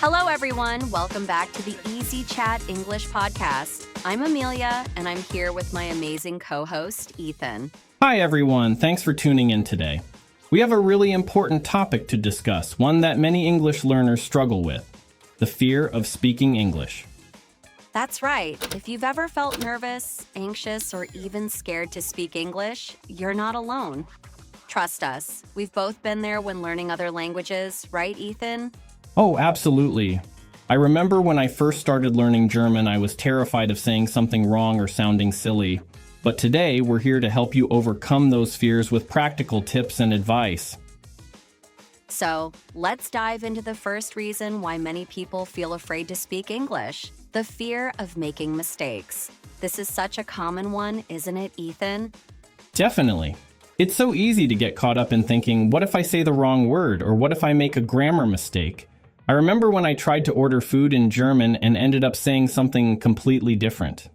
Hello, everyone. Welcome back to the Easy Chat English podcast. I'm Amelia, and I'm here with my amazing co-host, Ethan. Hi, everyone. Thanks for tuning in today. We have a really important topic to discuss, one that many English learners struggle with, the fear of speaking English. That's right. If you've ever felt nervous, anxious, or even scared to speak English, you're not alone. Trust us, we've both been there when learning other languages, right, Ethan? Oh, absolutely. I remember when I first started learning German, I was terrified of saying something wrong or sounding silly. But today, we're here to help you overcome those fears with practical tips and advice. So, let's dive into the first reason why many people feel afraid to speak English, the fear of making mistakes. This is such a common one, isn't it, Ethan? Definitely. It's so easy to get caught up in thinking, what if I say the wrong word, or what if I make a grammar mistake? I remember when I tried to order food in German and ended up saying something completely different.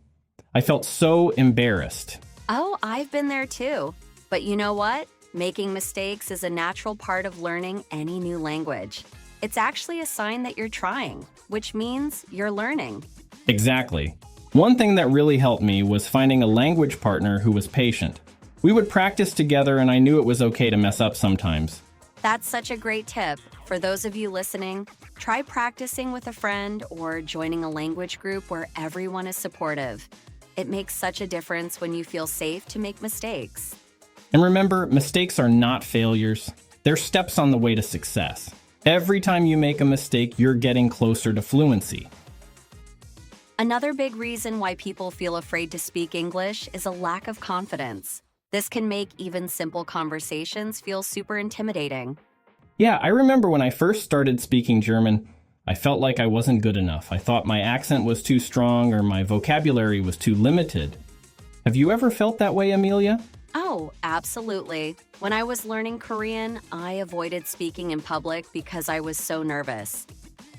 I felt so embarrassed. Oh, I've been there too. But you know what? Making mistakes is a natural part of learning any new language. It's actually a sign that you're trying, which means you're learning. Exactly. One thing that really helped me was finding a language partner who was patient. We would practice together and I knew it was okay to mess up sometimes. That's such a great tip. For those of you listening, try practicing with a friend or joining a language group where everyone is supportive. It makes such a difference when you feel safe to make mistakes. And remember, mistakes are not failures. They're steps on the way to success. Every time you make a mistake, you're getting closer to fluency. Another big reason why people feel afraid to speak English is a lack of confidence. This can make even simple conversations feel super intimidating. Yeah, I remember when I first started speaking German, I felt like I wasn't good enough. I thought my accent was too strong or my vocabulary was too limited. Have you ever felt that way, Amelia? Oh, absolutely. When I was learning Korean, I avoided speaking in public because I was so nervous.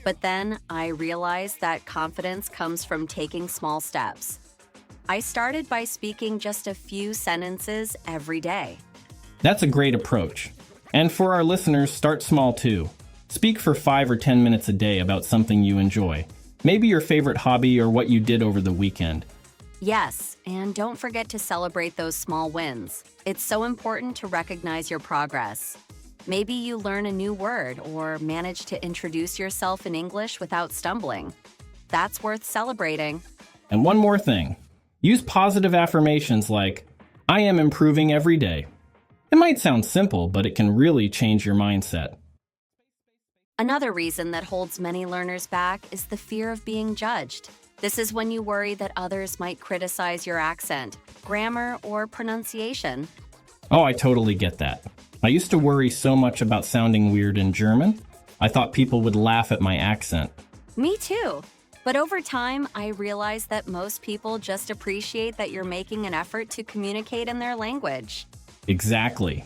But then I realized that confidence comes from taking small steps. I started by speaking just a few sentences every day. That's a great approach. And for our listeners, start small too. Speak for 5 or 10 minutes a day about something you enjoy. Maybe your favorite hobby or what you did over the weekend. Yes, and don't forget to celebrate those small wins. It's so important to recognize your progress. Maybe you learn a new word or manage to introduce yourself in English without stumbling. That's worth celebrating. And one more thing. Use positive affirmations like, I am improving every day. It might sound simple, but it can really change your mindset. Another reason that holds many learners back is the fear of being judged. This is when you worry that others might criticize your accent, grammar, or pronunciation. Oh, I totally get that. I used to worry so much about sounding weird in German. I thought people would laugh at my accent. Me too. But over time, I realized that most people just appreciate that you're making an effort to communicate in their language. Exactly.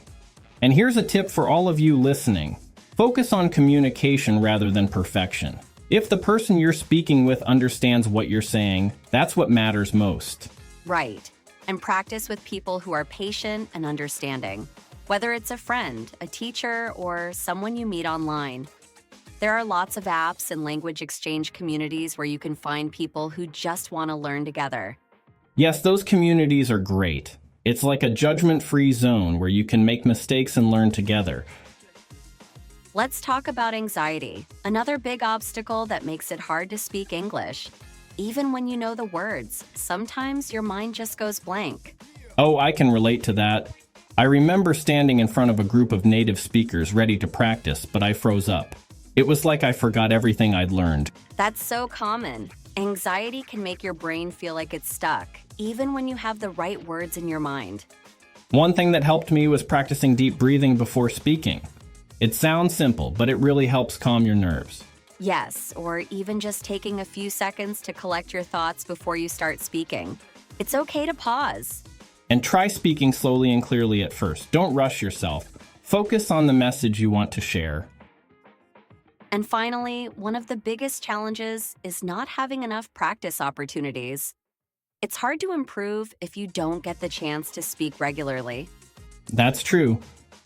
And here's a tip for all of you listening. Focus on communication rather than perfection. If the person you're speaking with understands what you're saying, that's what matters most. Right. And practice with people who are patient and understanding, whether it's a friend, a teacher, or someone you meet online. There are lots of apps and language exchange communities where you can find people who just want to learn together. Yes, those communities are great. It's like a judgment-free zone where you can make mistakes and learn together. Let's talk about anxiety, another big obstacle that makes it hard to speak English. Even when you know the words, sometimes your mind just goes blank. Oh, I can relate to that. I remember standing in front of a group of native speakers ready to practice, but I froze up. It was like I forgot everything I'd learned. That's so common. Anxiety can make your brain feel like it's stuck, even when you have the right words in your mind. One thing that helped me was practicing deep breathing before speaking. It sounds simple, but it really helps calm your nerves. Yes, or even just taking a few seconds to collect your thoughts before you start speaking. It's okay to pause. And try speaking slowly and clearly at first. Don't rush yourself. Focus on the message you want to share. And finally, one of the biggest challenges is not having enough practice opportunities. It's hard to improve if you don't get the chance to speak regularly. That's true.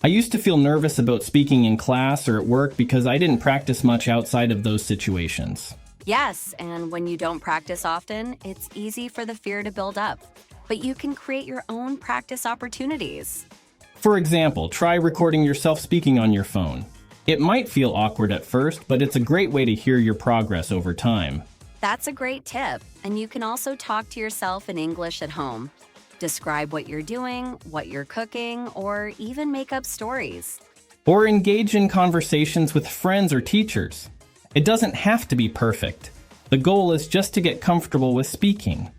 I used to feel nervous about speaking in class or at work because I didn't practice much outside of those situations. Yes, and when you don't practice often, it's easy for the fear to build up. But you can create your own practice opportunities. For example, try recording yourself speaking on your phone. It might feel awkward at first, but it's a great way to hear your progress over time. That's a great tip, and you can also talk to yourself in English at home. Describe what you're doing, what you're cooking, or even make up stories. Or engage in conversations with friends or teachers. It doesn't have to be perfect. The goal is just to get comfortable with speaking.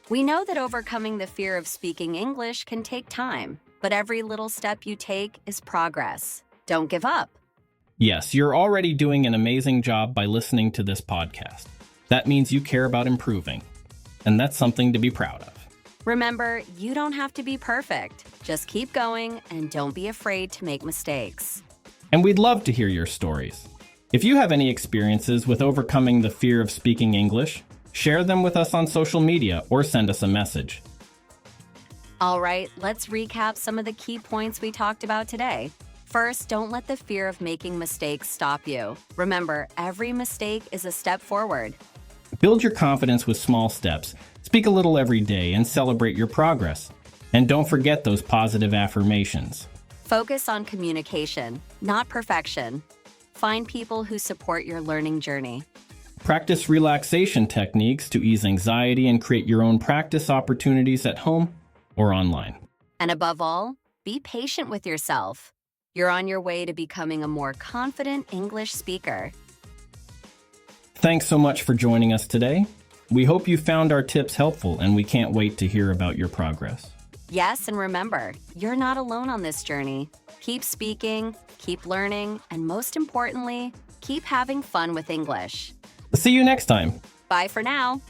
We know that overcoming the fear of speaking English can take time, but every little step you take is progress. Don't give up. Yes, you're already doing an amazing job by listening to this podcast. That means you care about improving, and that's something to be proud of. Remember, you don't have to be perfect. Just keep going and don't be afraid to make mistakes. And we'd love to hear your stories. If you have any experiences with overcoming the fear of speaking English, share them with us on social media or send us a message. All right, let's recap some of the key points we talked about today. First, don't let the fear of making mistakes stop you. Remember, every mistake is a step forward. Build your confidence with small steps. Speak a little every day and celebrate your progress. And don't forget those positive affirmations. Focus on communication, not perfection. Find people who support your learning journey. Practice relaxation techniques to ease anxiety and create your own practice opportunities at home or online. And above all, be patient with yourself. You're on your way to becoming a more confident English speaker. Thanks so much for joining us today. We hope you found our tips helpful, and we can't wait to hear about your progress. Yes, and remember, you're not alone on this journey. Keep speaking, keep learning, and most importantly, keep having fun with English. See you next time. Bye for now.